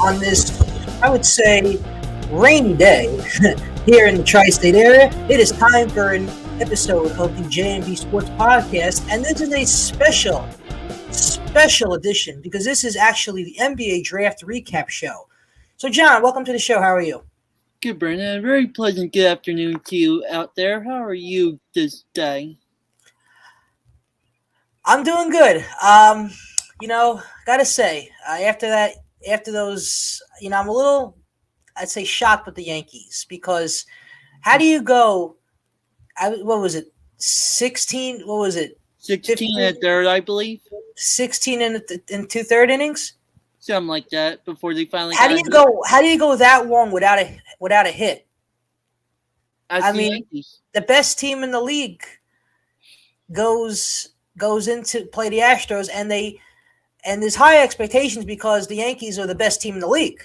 on this, I would say, rainy day here in the tri-state area. It is time for an episode of the J&B Sports Podcast, and this is a special edition because this is actually the NBA Draft Recap Show. So, John, welcome to the show. How are you? Good, Brennan. A very pleasant good afternoon to you out there. How are you this day? I'm doing good. Gotta say, after those, I'm a little, I'd say, shocked with the Yankees because how do you go? What was it? 16? What was it? 16 and a third, I believe. 16 in two-third innings. Something like that. Before they finally. How do you go that long without a hit? Yankees. The best team in the league goes into play the Astros, and there's high expectations because the Yankees are the best team in the league,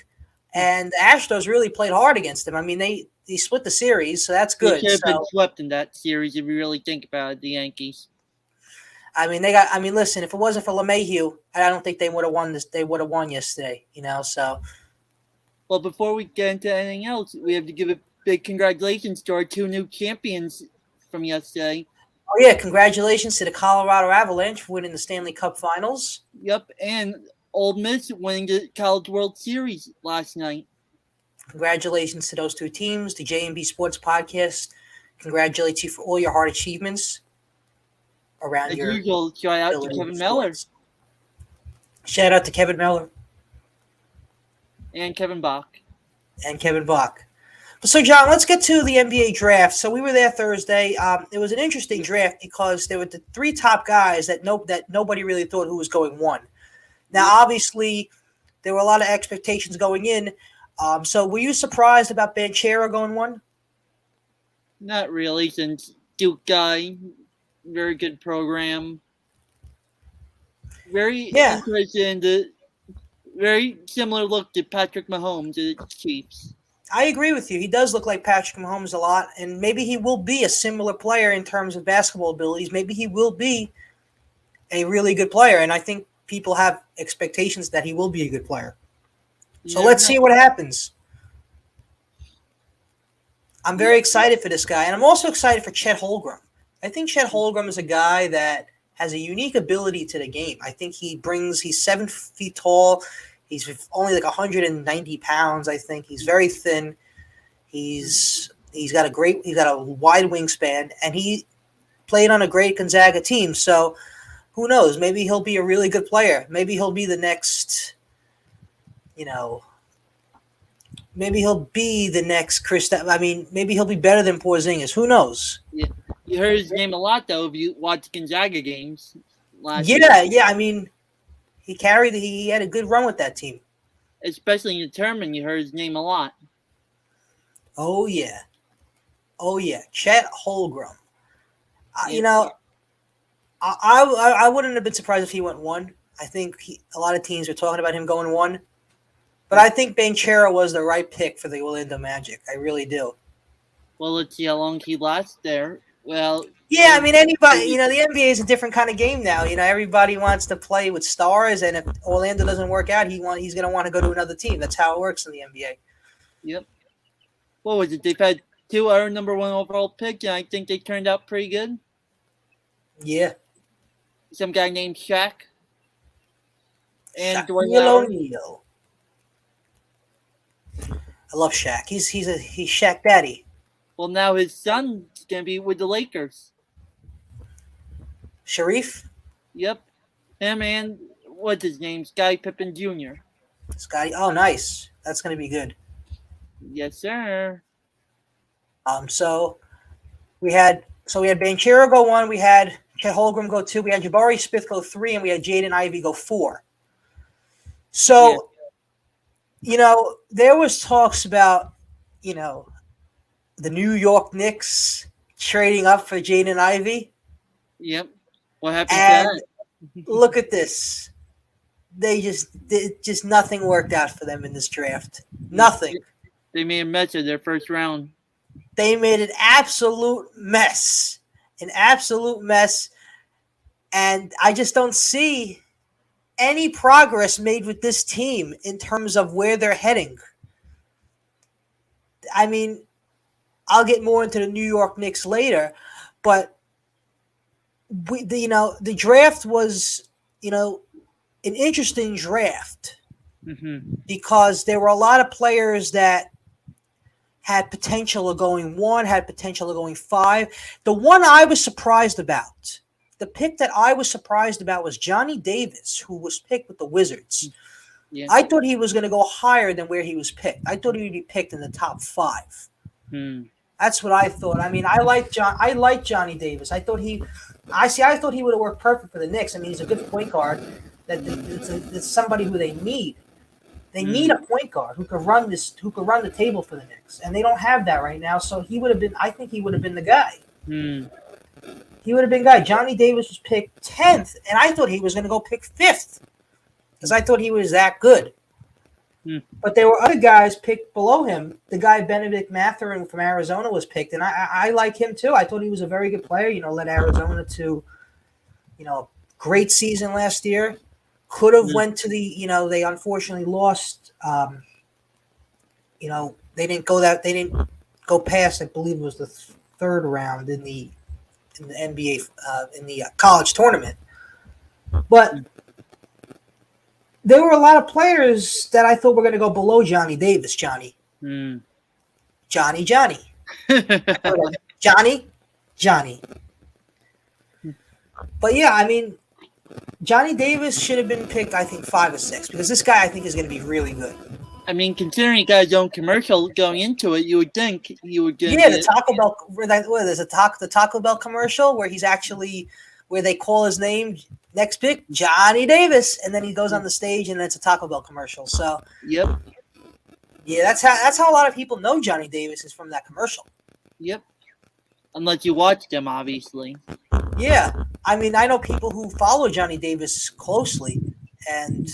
and the Astros really played hard against them. I mean, they split the series, so that's good. They should have been swept in that series if you really think about it, the Yankees. Listen, if it wasn't for LeMahieu, I don't think they would have won this. They would have won yesterday, so. Well, before we get into anything else, we have to give a big congratulations to our two new champions from yesterday. Oh, yeah, congratulations to the Colorado Avalanche for winning the Stanley Cup Finals. Yep, and Ole Miss winning the College World Series last night. Congratulations to those two teams. The J&B Sports Podcast congratulates you for all your hard achievements around your usual, shout out to Kevin Miller. Shout out to Kevin Miller. And Kevin Bach. So, John, let's get to the NBA draft. So we were there Thursday. It was an interesting draft because there were the three top guys that nobody really thought who was going one. Now, obviously, there were a lot of expectations going in. So were you surprised about Banchero going one? Not really, since Duke guy, very good program. Very interested in the very similar look to Patrick Mahomes to the Chiefs. I agree with you. He does look like Patrick Mahomes a lot, and maybe he will be a similar player in terms of basketball abilities. Maybe he will be a really good player, and I think people have expectations that he will be a good player. So let's see what happens. I'm very excited for this guy, and I'm also excited for Chet Holmgren. I think Chet Holmgren is a guy that has a unique ability to the game. I think he's 7 feet tall. He's only like 190 pounds, I think. He's very thin. He's got a wide wingspan, and he played on a great Gonzaga team. So who knows? Maybe he'll be a really good player. Maybe he'll be the next, maybe he'll be the next maybe he'll be better than Porzingis. Who knows? Yeah. You heard his name a lot, though, if you watched Gonzaga games last year. Yeah. I mean, he had a good run with that team. Especially in the tournament, you heard his name a lot. Oh, yeah. Chet Holmgren. I wouldn't have been surprised if he went one. I think a lot of teams are talking about him going one. But I think Banchero was the right pick for the Orlando Magic. I really do. Well, let's see how long he lasts there. Well, yeah, I mean, anybody, the NBA is a different kind of game now. Everybody wants to play with stars, and if Orlando doesn't work out, he's going to want to go to another team. That's how it works in the NBA. Yep. What was it? They've had 2 other number 1 overall picks, and I think they turned out pretty good. Yeah. Some guy named Shaq. And Shaquille O'Neal. I love Shaq. He's Shaq Daddy. Well, now his son's going to be with the Lakers. Sharif? Yep. Him and, what's his name? Scottie Pippen Jr. Scottie? Oh, nice. That's going to be good. Yes, sir. So we had Banchero go 1. We had Chet Holmgren go 2. We had Jabari Smith go 3. And we had Jaden Ivey go 4. So, there was talks about, the New York Knicks trading up for Jaden Ivey. Yep. What happened to that? Look at this. They just nothing worked out for them in this draft. Nothing. They made a mess of their first round. They made an absolute mess. And I just don't see any progress made with this team in terms of where they're heading. I mean, I'll get more into the New York Knicks later, but the draft was, an interesting draft because there were a lot of players that had potential of going 1, had potential of going 5. The one I was surprised about, the pick that I was surprised about was Johnny Davis, who was picked with the Wizards. Yeah. I thought he was going to go higher than where he was picked. I thought he would be picked in the top 5. That's what I thought. I mean, I like Johnny Davis. I thought he would have worked perfect for the Knicks. I mean, he's a good point guard. It's somebody who they need. They need a point guard who could run the table for the Knicks, and they don't have that right now. So he would have been. I think he would have been the guy. He would have been the guy. Johnny Davis was picked 10th, and I thought he was going to go pick 5th because I thought he was that good. But there were other guys picked below him. The guy Benedict Mathurin from Arizona was picked, and I like him too. I thought he was a very good player. Led Arizona to, a great season last year. Could have went to the, they unfortunately lost. They didn't go past. I believe it was the third round in the NBA in the college tournament. But there were a lot of players that I thought were going to go below Johnny Davis. Johnny. But yeah, I mean, Johnny Davis should have been picked, I think, 5 or 6, because this guy I think is going to be really good. I mean, considering he got his own commercial going into it, you would think he would get. Yeah, the Taco Bell. There's the Taco Bell commercial where where they call his name. Next pick, Johnny Davis, and then he goes on the stage, and it's a Taco Bell commercial. So, yep, yeah, that's how a lot of people know Johnny Davis is from that commercial. Yep, unless you watched him, obviously. Yeah, I mean, I know people who follow Johnny Davis closely, and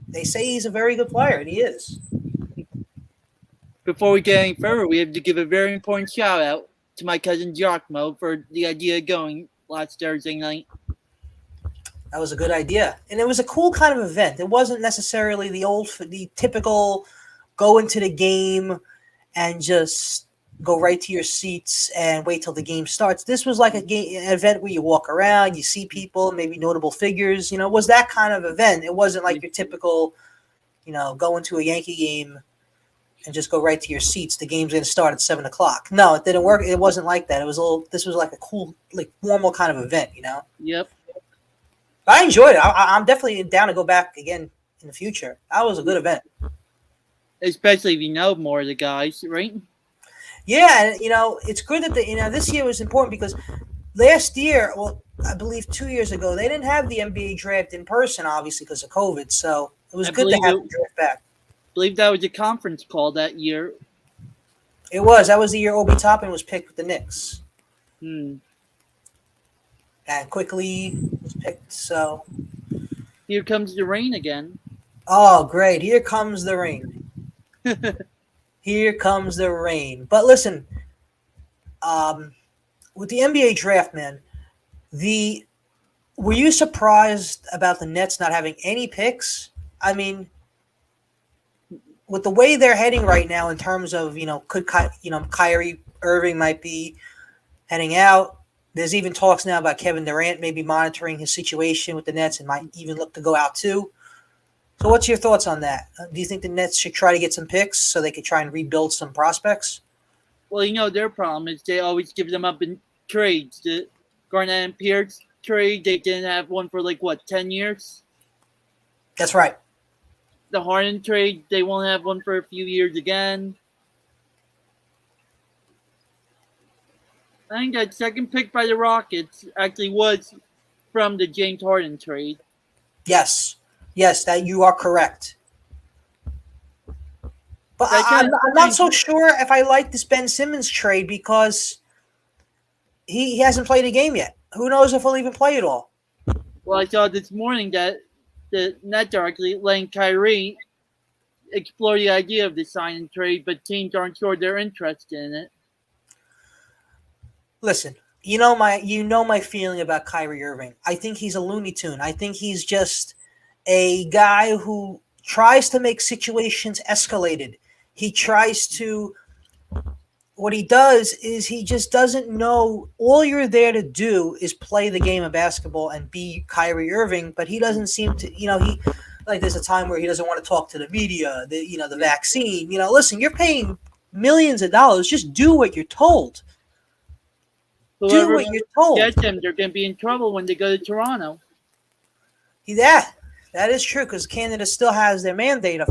they say he's a very good player, and he is. Before we get any further, we have to give a very important shout out to my cousin Giacomo for the idea of going last Thursday night. That was a good idea. And it was a cool kind of event. It wasn't necessarily the typical go into the game and just go right to your seats and wait till the game starts. This was like an event where you walk around, you see people, maybe notable figures. It was that kind of event. It wasn't like your typical, go into a Yankee game and just go right to your seats. The game's going to start at 7 o'clock. No, it didn't work. It wasn't like that. This was like a cool, like formal kind of event, Yep. I enjoyed it. I'm definitely down to go back again in the future. That was a good event. Especially if you know more of the guys, right? Yeah, and it's good that this year was important because last year, well, I believe 2 years ago, they didn't have the NBA draft in person, obviously because of COVID. So it was good to have the draft back. I believe that was a conference call that year. It was. That was the year Obi Toppin was picked with the Knicks. And quickly was picked. So here comes the rain again. Oh, great! Here comes the rain. Here comes the rain. But listen, with the NBA draft, man, were you surprised about the Nets not having any picks? I mean, with the way they're heading right now in terms of, Kyrie Irving might be heading out. There's even talks now about Kevin Durant maybe monitoring his situation with the Nets and might even look to go out too. So what's your thoughts on that? Do you think the Nets should try to get some picks so they could try and rebuild some prospects? Well, their problem is they always give them up in trades. The Garnett and Pierce trade, they didn't have one for 10 years? That's right. The Harden trade, they won't have one for a few years again. I think that second pick by the Rockets actually was from the James Harden trade. Yes, that you are correct. But I'm not so sure if I like this Ben Simmons trade because he hasn't played a game yet. Who knows if he'll even play at all? Well, I saw this morning that the Nets are actually letting Kyrie explore the idea of the sign and trade, but teams aren't sure they're interested in it. Listen, you know my feeling about Kyrie Irving. I think he's a Looney Tune. I think he's just a guy who tries to make situations escalated. He tries to what he does is he just doesn't know all you're there to do is play the game of basketball and be Kyrie Irving, but he doesn't seem to, he like there's a time where he doesn't want to talk to the media, the vaccine, listen, you're paying millions of dollars, just do what you're told. Whoever Do what you're told. gets him, they're going to be in trouble when they go to Toronto. That is true because Canada still has their mandate of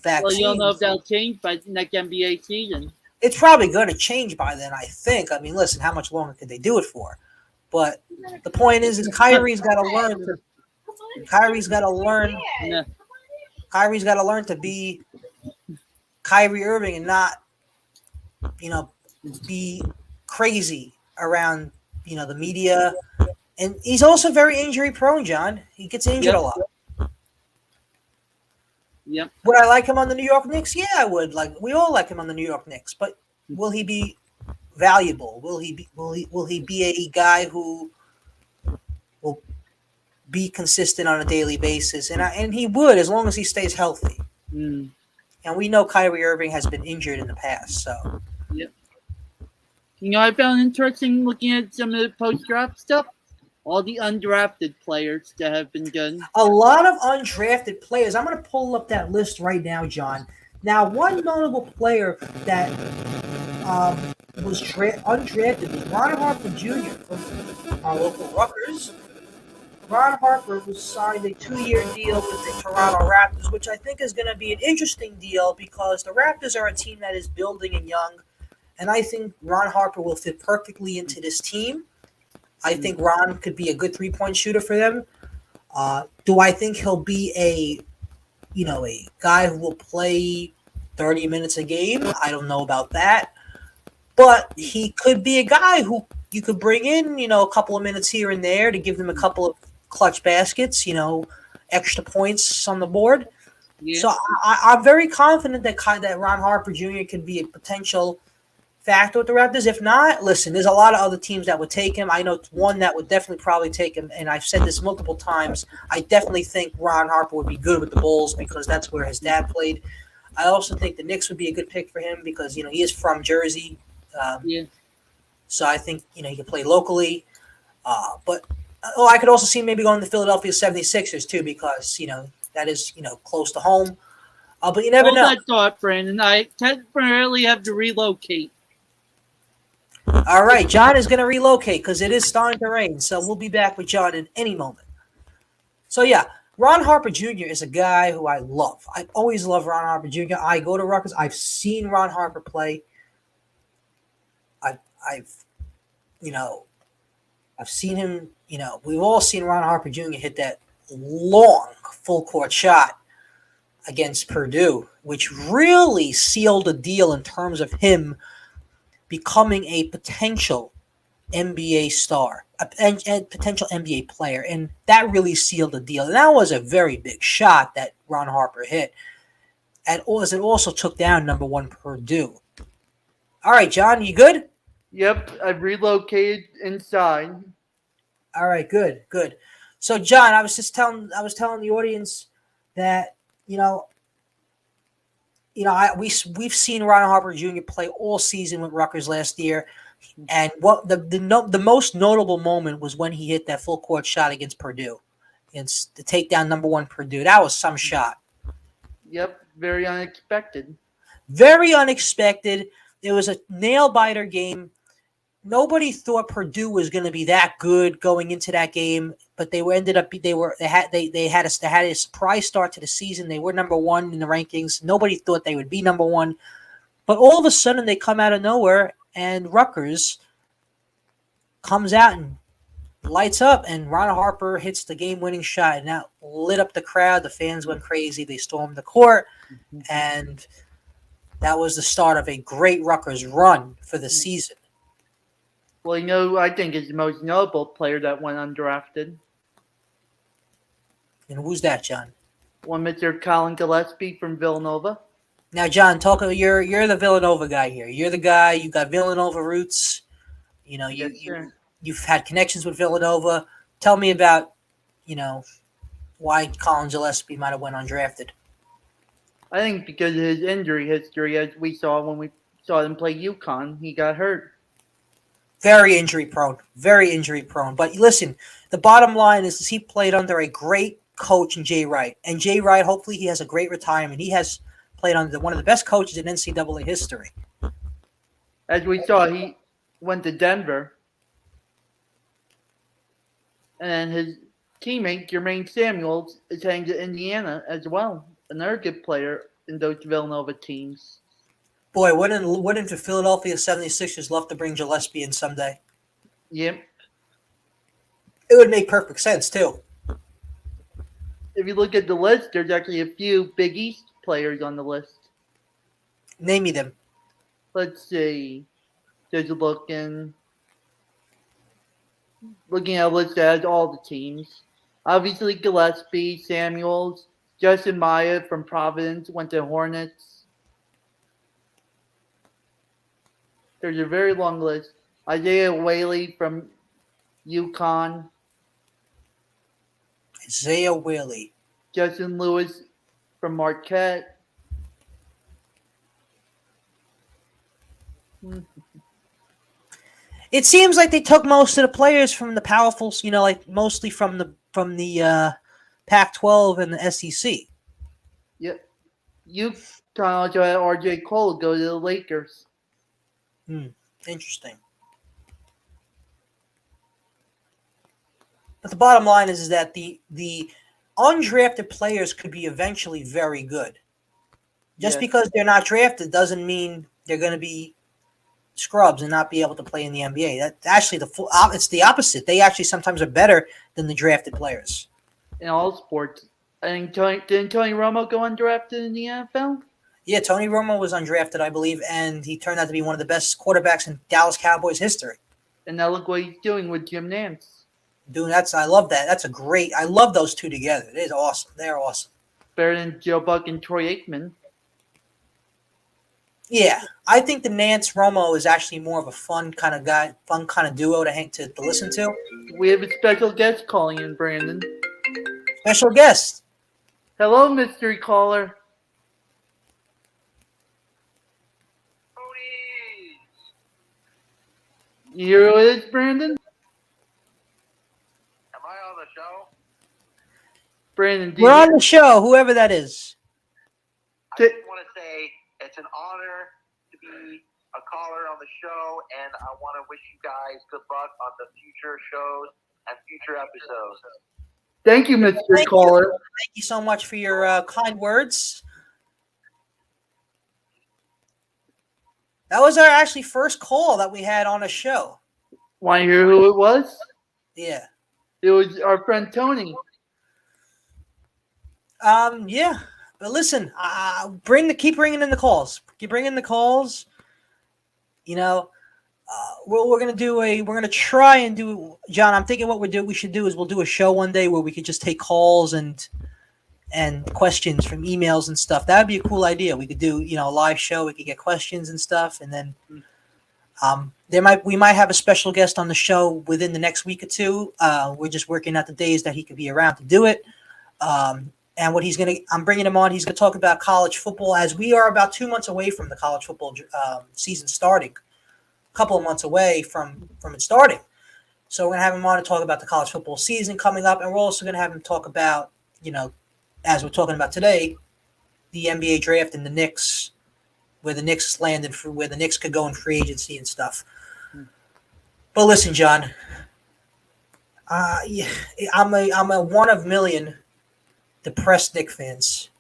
vaccine. Well, you don't know if that'll change by next NBA season. It's probably going to change by then, I think. I mean, listen, how much longer could they do it for? But the point is Kyrie's got to learn. Kyrie's got to learn. Yeah. Kyrie's got to learn to be Kyrie Irving and not, be crazy around, the media. And he's also very injury prone, John. He gets injured a lot. Yep. Would I like him on the New York Knicks? Yeah, I would. Like we all like him on the New York Knicks, but will he be valuable? Will he be a guy who will be consistent on a daily basis? And he would as long as he stays healthy. Mm. And we know Kyrie Irving has been injured in the past, so. Yep. I found interesting looking at some of the post-draft stuff. All the undrafted players that have been done. A lot of undrafted players. I'm going to pull up that list right now, John. Now, one notable player that was undrafted was Ron Harper Jr. from our local Rutgers. Ron Harper was signed a 2-year deal with the Toronto Raptors, which I think is going to be an interesting deal because the Raptors are a team that is building and young, and I think Ron Harper will fit perfectly into this team. I think Ron could be a good 3-point shooter for them. Do I think he'll be a guy who will play 30 minutes a game? I don't know about that. But he could be a guy who you could bring in, a couple of minutes here and there to give them a couple of clutch baskets, extra points on the board. Yeah. So I'm very confident that Ron Harper Jr. can be a potential factor with the Raptors. If not, listen, there's a lot of other teams that would take him. I know one that would definitely probably take him, and I've said this multiple times. I definitely think Ron Harper would be good with the Bulls because that's where his dad played. I also think the Knicks would be a good pick for him because, he is from Jersey. So I think, he could play locally. But I could also see him maybe going to the Philadelphia 76ers too because, that is, close to home. But you never know. Hold that thought, Brandon. I temporarily have to relocate. All right, John is going to relocate because it is starting to rain. So we'll be back with John in any moment. So, yeah, Ron Harper Jr. is a guy who I love. I always love Ron Harper Jr. I go to Rutgers. I've seen Ron Harper play. I've seen him, we've all seen Ron Harper Jr. hit that long full court shot against Purdue, which really sealed the deal in terms of him becoming a potential NBA star, a potential NBA player. And that really sealed the deal. And that was a very big shot that Ron Harper hit. And as it also took down number 1 Purdue. All right, John, you good? Yep, I've relocated inside. All right, good. So, John, I was telling the audience that, we've seen Ron Harper Jr. play all season with Rutgers last year, and what the most notable moment was when he hit that full court shot against Purdue, against the takedown number 1 Purdue. That was some shot. Yep, very unexpected. Very unexpected. It was a nail biter game. Nobody thought Purdue was going to be that good going into that game, but they had a surprise start to the season. They were number 1 in the rankings. Nobody thought they would be number 1, but all of a sudden they come out of nowhere, and Rutgers comes out and lights up, and Ron Harper hits the game-winning shot, and that lit up the crowd. The fans went crazy. They stormed the court, and that was the start of a great Rutgers run for the season. Well, I think it's the most notable player that went undrafted. And who's that, John? One Mr. Colin Gillespie from Villanova. Now, John, you're the Villanova guy here. You're the guy. You got Villanova roots. You've had connections with Villanova. Tell me about, why Colin Gillespie might have went undrafted. I think because of his injury history, as we saw when we saw him play UConn, he got hurt. Very injury prone. Very injury prone. But listen, the bottom line is he played under a great coach in Jay Wright. And Jay Wright, hopefully he has a great retirement. He has played under one of the best coaches in NCAA history. As we saw, he went to Denver. And his teammate, Jermaine Samuels, is heading to Indiana as well. Another good player in those Villanova teams. Boy, wouldn't the Philadelphia 76ers love to bring Gillespie in someday? Yep. It would make perfect sense, too. If you look at the list, there's actually a few Big East players on the list. Name me them. Let's see. Just looking at a list that has all the teams. Obviously, Gillespie, Samuels, Justin Maya from Providence went to Hornets. There's a very long list. Isaiah Whaley from UConn. Isaiah Whaley. Justin Lewis from Marquette. It seems like they took most of the players from the powerful, like mostly from the Pac-12 and the SEC. Yep. UConn also had RJ Cole go to the Lakers. Interesting. But the bottom line is that the undrafted players could be eventually very good. Just because they're not drafted doesn't mean they're going to be scrubs and not be able to play in the NBA. That's actually it's the opposite. They actually sometimes are better than the drafted players. In all sports. I think didn't Tony Romo go undrafted in the NFL? Yeah, Tony Romo was undrafted, I believe, and he turned out to be one of the best quarterbacks in Dallas Cowboys history. And now look what he's doing with Jim Nantz. Dude, I love that. I love those two together. It is awesome. They're awesome. Better than Joe Buck and Troy Aikman. Yeah, I think the Nance Romo is actually more of a fun kind of guy, fun kind of duo to listen to. We have a special guest calling in, Brandon. Special guest. Hello, mystery caller. You hear who it is, Brandon? Am I on the show? Brandon, we're on the show, whoever that is. I just want to say it's an honor to be a caller on the show, and I want to wish you guys good luck on the future shows and future episodes. Thank you, mystery caller. Thank you so much for your kind words. That was our actually first call that we had on a show. Want to hear who it was? Yeah. It was our friend Tony. Yeah. But listen, keep bringing in the calls. Keep bringing the calls. We're gonna try and do, John. I'm thinking what we should do is we'll do a show one day where we could just take calls and questions from emails and stuff. That would be a cool idea. We could do, a live show. We could get questions and stuff, and then we might have a special guest on the show within the next week or two. We're just working out the days that he could be around to do it. And what I'm bringing him on. He's gonna talk about college football, as we are about 2 months away from the college football season starting. A couple of months away from it starting. So we're gonna have him on to talk about the college football season coming up, and we're also gonna have him talk about, as we're talking about today, the NBA draft and the Knicks, where the Knicks landed, where the Knicks could go in free agency and stuff. But listen, John, I'm a one of million depressed Knicks fans.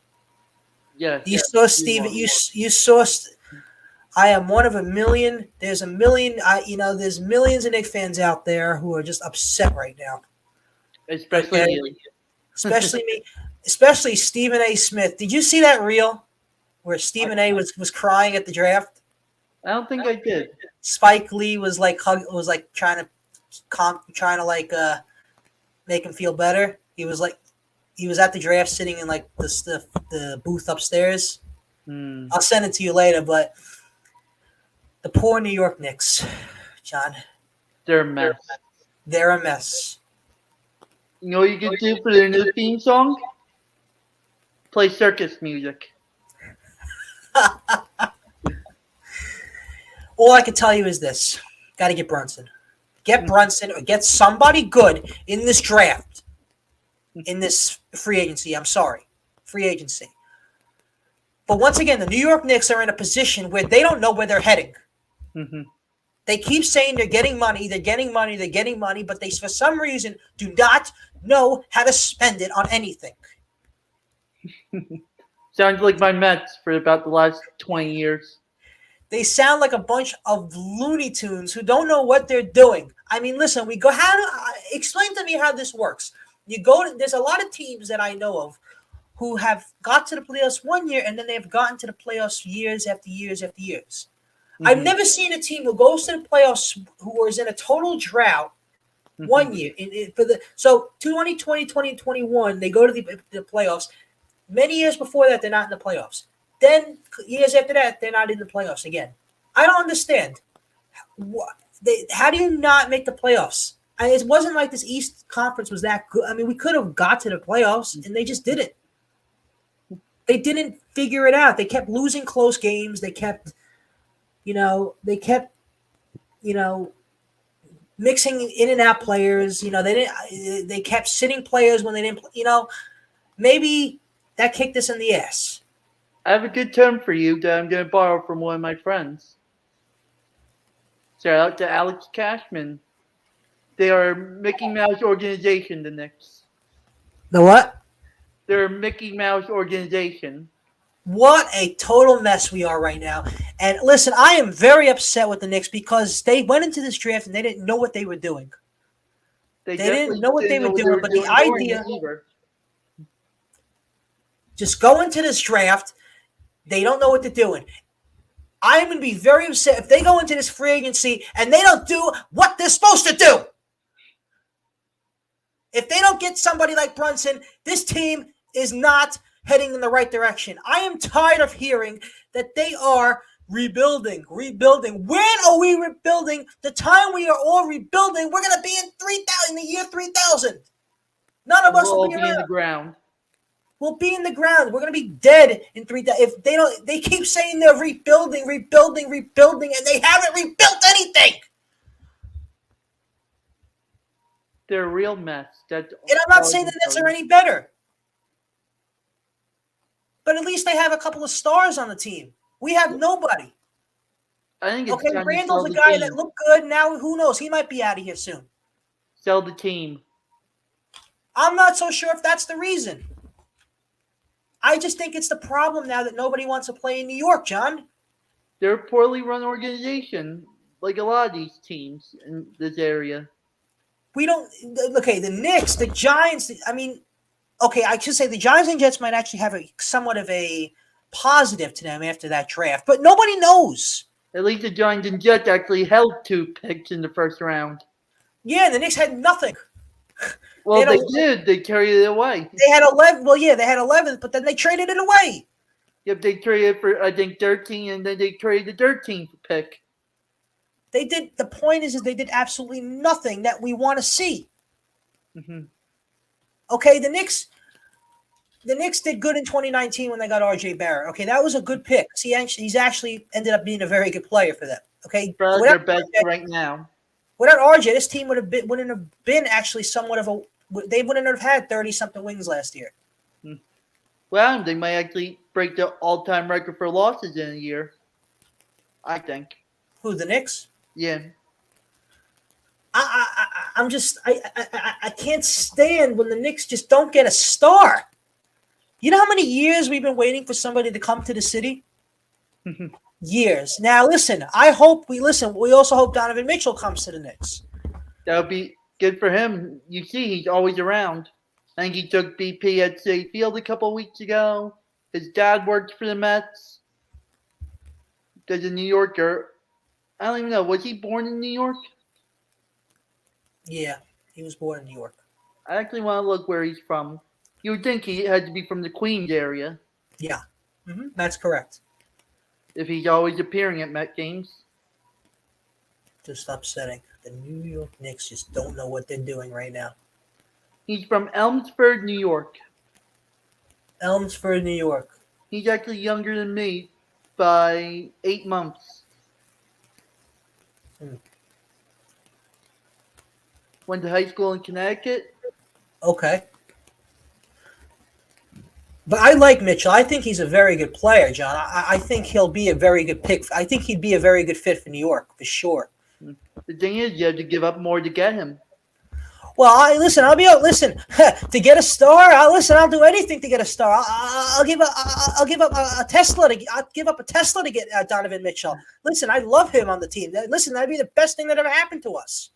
Yeah. You saw Steven. You saw. I am one of a million. There's a million. There's millions of Knicks fans out there who are just upset right now. Especially you. Especially me. Especially Stephen A. Smith. Did you see that reel where Stephen A. was crying at the draft? I don't think I did. Spike Lee was like trying to make him feel better. He was at the draft sitting in like the booth upstairs. I'll send it to you later, but the poor New York Knicks, John. They're a mess. They're a mess. You know what you could do for their new theme song? Play circus music. All I can tell you is this: got to get Brunson. Get Brunson or get somebody good in this draft, in this free agency. I'm sorry, free agency. But once again, the New York Knicks are in a position where they don't know where they're heading. Mm-hmm. They keep saying they're getting money, but they, for some reason, do not know how to spend it on anything. Sounds like my Mets for about the last 20 years. They sound like a bunch of Looney Tunes who don't know what they're doing. I mean, listen, we go. Explain to me how this works. There's a lot of teams that I know of who have got to the playoffs one year and then they've gotten to the playoffs years after years after years. Mm-hmm. I've never seen a team who goes to the playoffs who was in a total drought one year. So 2020, 2021, they go to the playoffs. Many years before that, they're not in the playoffs. Then years after that, they're not in the playoffs again. I don't understand. How do you not make the playoffs? It wasn't like this East Conference was that good. I mean, we could have got to the playoffs, and they just didn't. They didn't figure it out. They kept losing close games. They kept mixing in and out players. They kept sitting players when they didn't. Maybe that kicked us in the ass. I have a good term for you that I'm going to borrow from one of my friends. Shout out to Alex Cashman. They are a Mickey Mouse organization, the Knicks. The what? They're a Mickey Mouse organization. What a total mess we are right now. And listen, I am very upset with the Knicks because they went into this draft and they didn't know what they were doing. They didn't know what they were doing, but the idea, just go into this draft, they don't know what they're doing. I'm going to be very upset if they go into this free agency and they don't do what they're supposed to do. If they don't get somebody like Brunson, this team is not heading in the right direction. I am tired of hearing that they are rebuilding. When are we rebuilding? The time we are all rebuilding, we're going to be in the year 3000. None of us will be in the ground. We'll be in the ground. We're going to be dead in 3000. If they don't, they keep saying they're rebuilding, and they haven't rebuilt anything. They're a real mess. And I'm not saying the Nets are any better. But at least they have a couple of stars on the team. We have nobody. I think it's time Randall's a guy that looked good. Now, who knows? He might be out of here soon. Sell the team. I'm not so sure if that's the reason. I just think it's the problem now that nobody wants to play in New York, John. They're a poorly run organization, like a lot of these teams in this area. The Knicks, the Giants, I should say the Giants and Jets might actually have somewhat of a positive to them after that draft, but nobody knows. At least the Giants and Jets actually held 2 picks in the first round. Yeah, the Knicks had nothing. Well, they did. They carried it away. They had 11. Well, yeah, they had 11th, but then they traded it away. Yep, they traded for, I think, 13, and then they traded the 13th pick. They did. The point is they did absolutely nothing that we want to see. Mm-hmm. Okay, the Knicks did good in 2019 when they got R.J. Barrett. Okay, that was a good pick. He's actually ended up being a very good player for them. Okay, they're best right now. Without R.J., this team wouldn't have been actually somewhat of a. They wouldn't have had 30-something wins last year. Well, they might actually break the all-time record for losses in a year. I think. Who, the Knicks? Yeah. I can't stand when the Knicks just don't get a star. You know how many years we've been waiting for somebody to come to the city? Years. Now, listen, we also hope Donovan Mitchell comes to the Knicks. That would be good for him. You see, he's always around. I think he took BP at Citi Field a couple of weeks ago. His dad worked for the Mets. He's a New Yorker. I don't even know. Was he born in New York? Yeah, he was born in New York. I actually want to look where he's from. You would think he had to be from the Queens area. Yeah, that's correct. If he's always appearing at Met games. Just upsetting. The New York Knicks just don't know what they're doing right now. He's from Elmsford, New York. Elmsford, New York. He's actually younger than me by 8 months. Went to high school in Connecticut. Okay. But I like Mitchell. I think he's a very good player, John. I think he'll be a very good pick. I think he'd be a very good fit for New York, for sure. The thing is, you have to give up more to get him. Well, I'll be out. Listen, to get a star, I'll do anything to get a star. I'll give up a Tesla I'll give up a Tesla to get Donovan Mitchell. Listen, I love him on the team. Listen, that'd be the best thing that ever happened to us.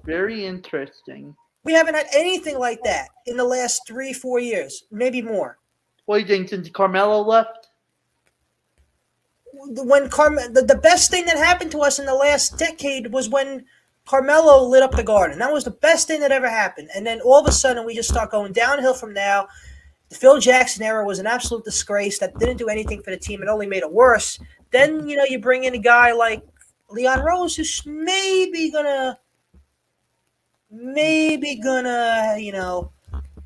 Very interesting. We haven't had anything like that in the last 3-4 years, maybe more. What do you think since Carmelo left? When the best thing that happened to us in the last decade was when Carmelo lit up the Garden. That was the best thing that ever happened. And then all of a sudden, we just start going downhill from now. The Phil Jackson era was an absolute disgrace that didn't do anything for the team. It only made it worse. Then, you bring in a guy like Leon Rose, who's maybe gonna,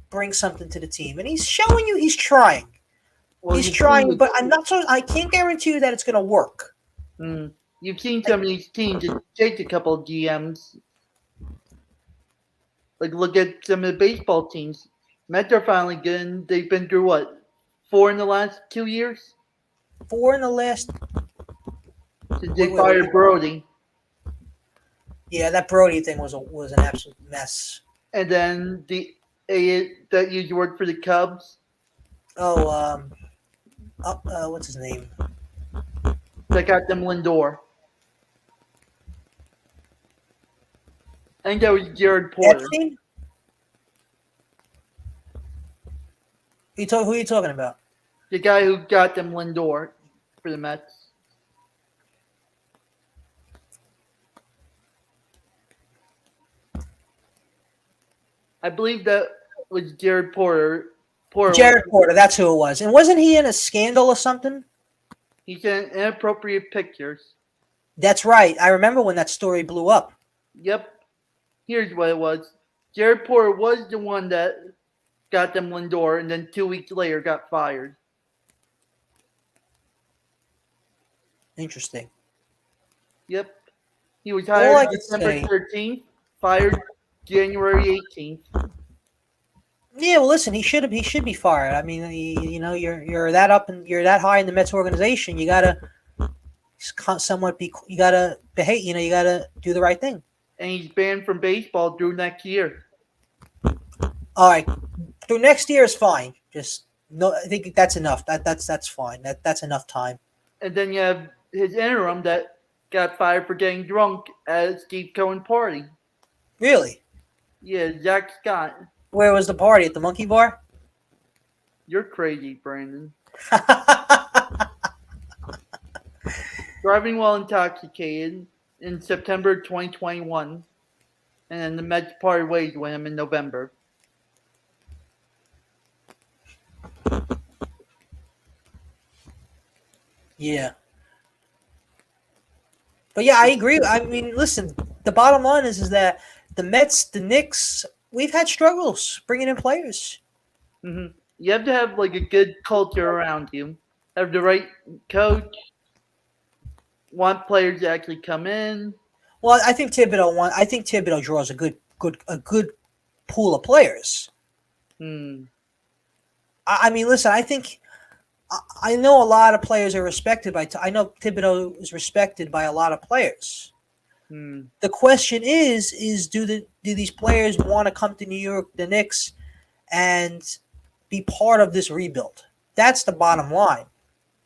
bring something to the team. And he's showing you he's trying. Well, he's trying, but I can't guarantee you that it's going to work. You've seen some of these teams just take a couple of GMs. Like, look at some of the baseball teams. Mets are finally good. They've been through, what, 4 in the last 2 years? 4 in the last... Since they fired Brody. Yeah, that Brody thing was an absolute mess. And then that used to work for the Cubs. What's his name? That got them Lindor. I think that was Jared Porter. Epstein? Who are you talking about? The guy who got them Lindor for the Mets. I believe that was Jared Porter. Jared Porter, that's who it was. And wasn't he in a scandal or something? He sent inappropriate pictures. That's right. I remember when that story blew up. Yep. Here's what it was. Jared Porter was the one that got them Lindor, and then 2 weeks later got fired. Interesting. Yep. He was hired December 13th, fired January 18th. Yeah, well, listen, he should be fired. I mean, you're that up and you're that high in the Mets organization. You gotta somewhat be. You gotta behave. You gotta do the right thing. And he's banned from baseball through next year. All right, through next year is fine. Just no, I think that's enough. That's fine. That's enough time. And then you have his interim that got fired for getting drunk at a Steve Cohen party. Really? Yeah, Zach Scott. Where was the party? At the Monkey Bar? You're crazy, Brandon. Driving while intoxicated in September 2021, and then the Mets parted ways with him in November. Yeah. But yeah, I agree. I mean, listen, the bottom line is that the Mets, the Knicks, we've had struggles bringing in players. Mm-hmm. You have to have like a good culture around you. Have the right coach. Want players to actually come in. Well, I think Thibodeau draws a good pool of players. I mean, listen, I know a lot of players are respected by. I know Thibodeau is respected by a lot of players. The question is do these players want to come to New York, the Knicks, and be part of this rebuild? That's the bottom line.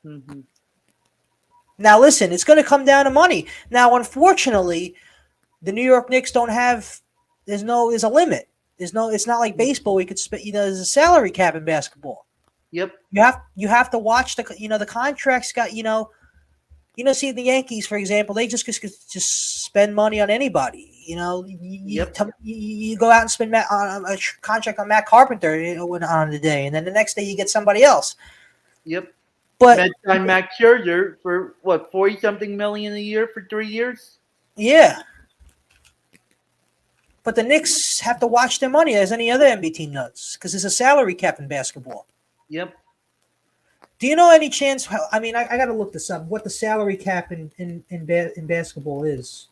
Mm-hmm. Now, listen, it's going to come down to money. Now, unfortunately, the New York Knicks don't have. There's a limit. It's not like baseball. We could spend. There's a salary cap in basketball. Yep. You have to watch the contracts got see the Yankees, for example, they just spend money on anybody. You go out and spend on a contract on Matt Carpenter on the day, and then the next day you get somebody else. Yep. But Max Scherzer for what, $40-something million a year for 3 years? Yeah. But the Knicks have to watch their money as any other NBA team does because there's a salary cap in basketball. Yep. Do you know any chance? I mean, I got to look this up. What the salary cap in basketball is?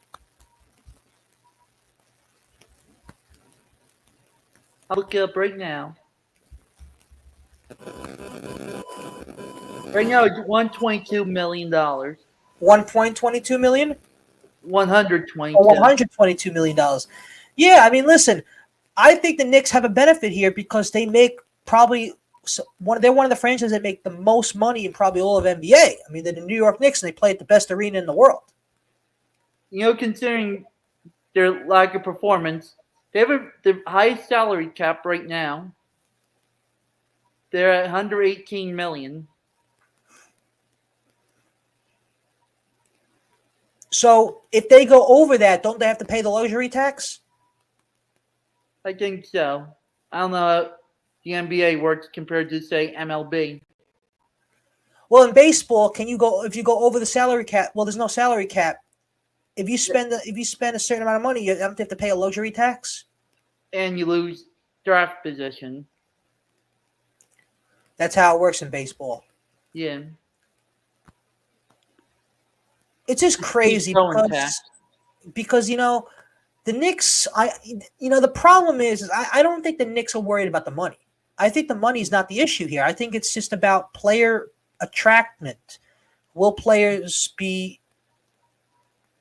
I'll look it up right now. Right now, it's $122 million. $1.22 million. $122. Or $122 million. Yeah, I mean, listen, I think the Knicks have a benefit here because they make probably they're one of the franchises that make the most money in probably all of NBA. I mean, they're the New York Knicks and they play at the best arena in the world. You know, considering their lack of performance, they have the highest salary cap right now. They're at $118 million. So if they go over that, don't they have to pay the luxury tax? I think so. I don't know how the NBA works compared to, say, MLB. Well, in baseball, if you go over the salary cap? Well, there's no salary cap. If you spend a certain amount of money, you have to pay a luxury tax. And you lose draft position. That's how it works in baseball. Yeah. It's just crazy because you know the Knicks. The problem is I don't think the Knicks are worried about the money. I think the money is not the issue here. I think it's just about player attractment. Will players be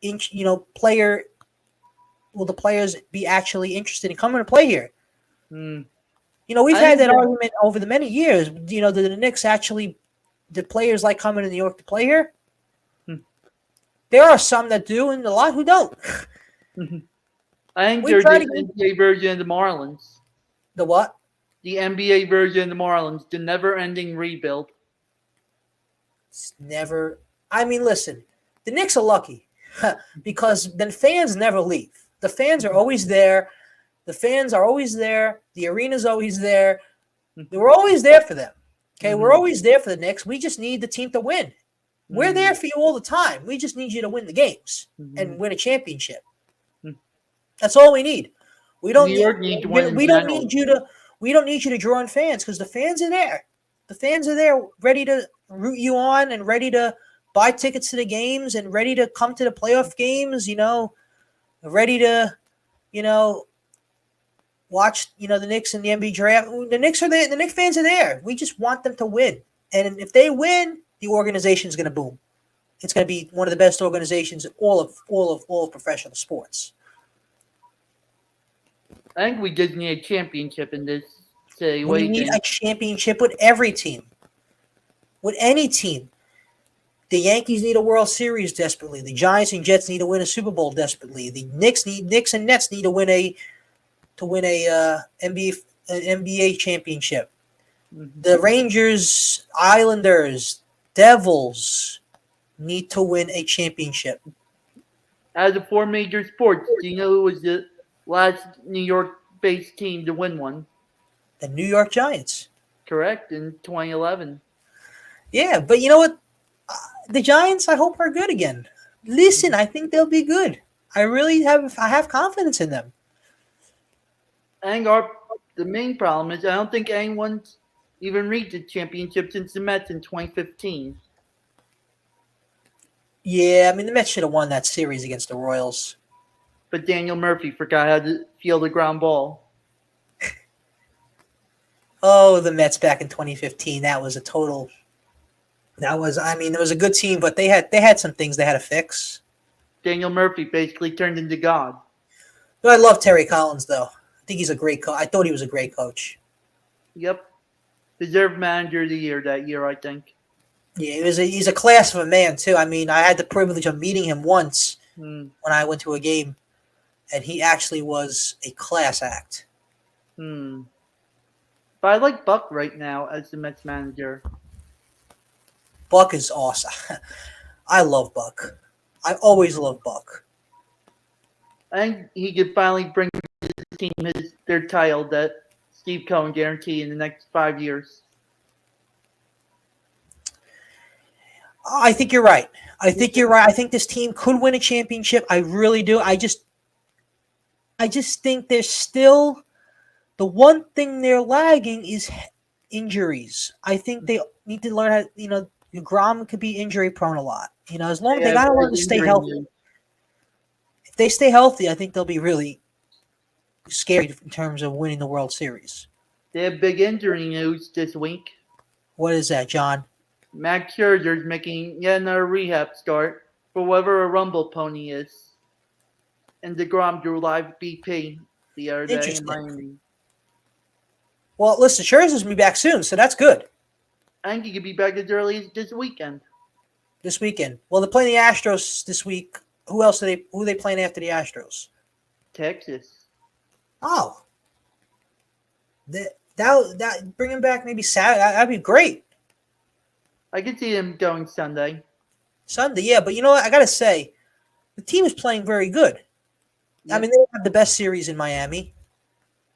will the players be actually interested in coming to play here? Hmm. You know, we've had that argument over the many years. You know, the Knicks actually, the players like coming to New York to play here? There are some that do and a lot who don't. I think they're the NBA version of the Marlins. The what? The NBA version of the Marlins, the never-ending rebuild. It's never. I mean, listen, the Knicks are lucky because the fans never leave. The fans are always there. The fans are always there. The arena's always there. We're always there for them. Okay, we're always there for the Knicks. We just need the team to win. We're there for you all the time. We just need you to win the games and win a championship. That's all we need. We don't need you to draw in fans because the fans are there. The fans are there ready to root you on and ready to buy tickets to the games and ready to come to the playoff games, ready to, watch, the Knicks in the NBA draft. The Knicks are there. The Knicks fans are there. We just want them to win. And if they win, the organization is going to boom. It's going to be one of the best organizations in all of professional sports. I think we just need a championship in this city. We need a championship with every team. With any team. The Yankees need a World Series desperately. The Giants and Jets need to win a Super Bowl desperately. The Knicks and Nets need to win an NBA championship. The Rangers, Islanders, Devils need to win a championship. Out of the four major sports, do you know who was the last New York-based team to win one? The New York Giants. Correct, in 2011. Yeah, but you know what? The Giants, I hope, are good again. Listen, I think they'll be good. I have confidence in them. I think the main problem is I don't think anyone's even reached the championship since the Mets in 2015. Yeah, I mean, the Mets should have won that series against the Royals. But Daniel Murphy forgot how to field a ground ball. Oh, the Mets back in 2015. That was there was a good team, but they had some things they had to fix. Daniel Murphy basically turned into God. But I love Terry Collins, though. I think he's a great coach. I thought he was a great coach. Yep. Deserved manager of the year that year, I think. Yeah, he's a class of a man, too. I mean, I had the privilege of meeting him once when I went to a game, and he actually was a class act. But I like Buck right now as the Mets manager. Buck is awesome. I love Buck. I always love Buck. I think he could finally bring his team their title that Steve Cohen guaranteed in the next 5 years. I think you're right. I think this team could win a championship. I really do. I just think there's still the one thing they're lagging is injuries. I think they need to learn how. Grom could be injury prone a lot. As long as they gotta learn to stay healthy. If they stay healthy, I think they'll be really scary in terms of winning the World Series. They have big injury news this week. What is that, John? Max Scherzer's making yet another rehab start for whatever a Rumble pony is. And DeGrom drew live BP the other day in Miami. Well, listen, Scherzer's going to be back soon, so that's good. I think he could be back as early as this weekend. This weekend. Well, they're playing the Astros this week. Who else who are they playing after the Astros? Texas. Oh. That bring him back maybe Saturday. That'd be great. I could see him going Sunday. Sunday, yeah. But you know what? I got to say, the team is playing very good. Yep. I mean, they have the best series in Miami.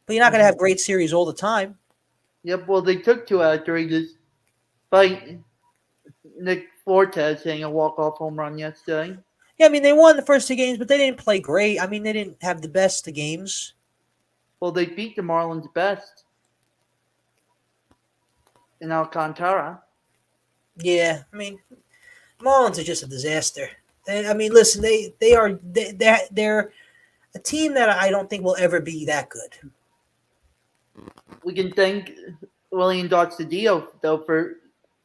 But you're not going to have great series all the time. Yep, well, they took 2 out of 3 despite Nick Fortes hitting a walk-off home run yesterday. Yeah, I mean, they won the first 2 games, but they didn't play great. I mean, they didn't have the best of games. Well, they beat the Marlins best in Alcantara. Yeah, I mean, Marlins are just a disaster. I mean, listen, they're a team that I don't think will ever be that good. We can thank William Doxadio, though, for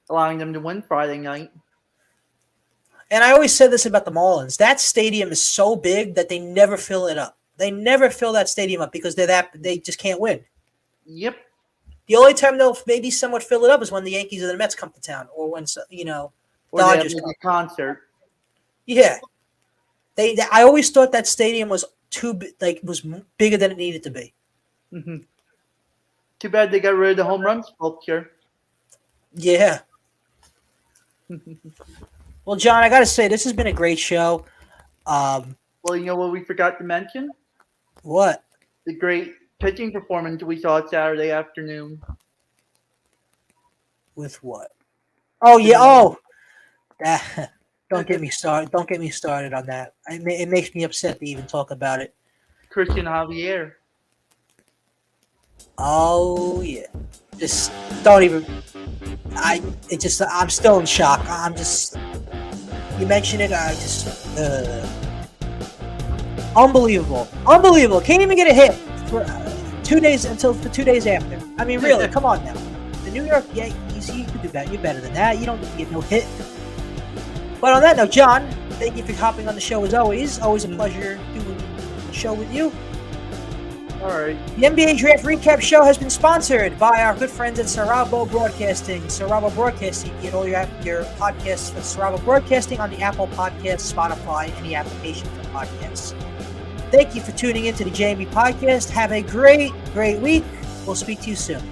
allowing them to win Friday night. And I always said this about the Marlins. That stadium is so big that they never fill it up. They never fill that stadium up because they just can't win. Yep. The only time they'll maybe somewhat fill it up is when the Yankees or the Mets come to town, or when or Dodgers come. A concert. Yeah, I always thought that stadium was was bigger than it needed to be. Mm-hmm. Too bad they got rid of the home run sculpture. Yeah. Well, John, I got to say this has been a great show. Well, you know what we forgot to mention? What? The great pitching performance we saw Saturday afternoon. With what? Oh yeah. Oh, don't get me started. Don't get me started on that. It makes me upset to even talk about it. Christian Javier. Oh yeah. Just don't even. I'm still in shock. You mentioned it. Unbelievable. Can't even get a hit for 2 days for 2 days after. I mean, really, come on now. The New York Yankees, you could do better. You're better than that. You don't need to get no hit. But on that note, John, thank you for hopping on the show as always. Always a pleasure doing the show with you. All right. The NBA Draft Recap Show has been sponsored by our good friends at Sarabo Broadcasting. Sarabo Broadcasting, you get all your podcasts for Sarabo Broadcasting on the Apple Podcasts, Spotify, any application for podcasts. Thank you for tuning into the JMB Podcast. Have a great, great week. We'll speak to you soon.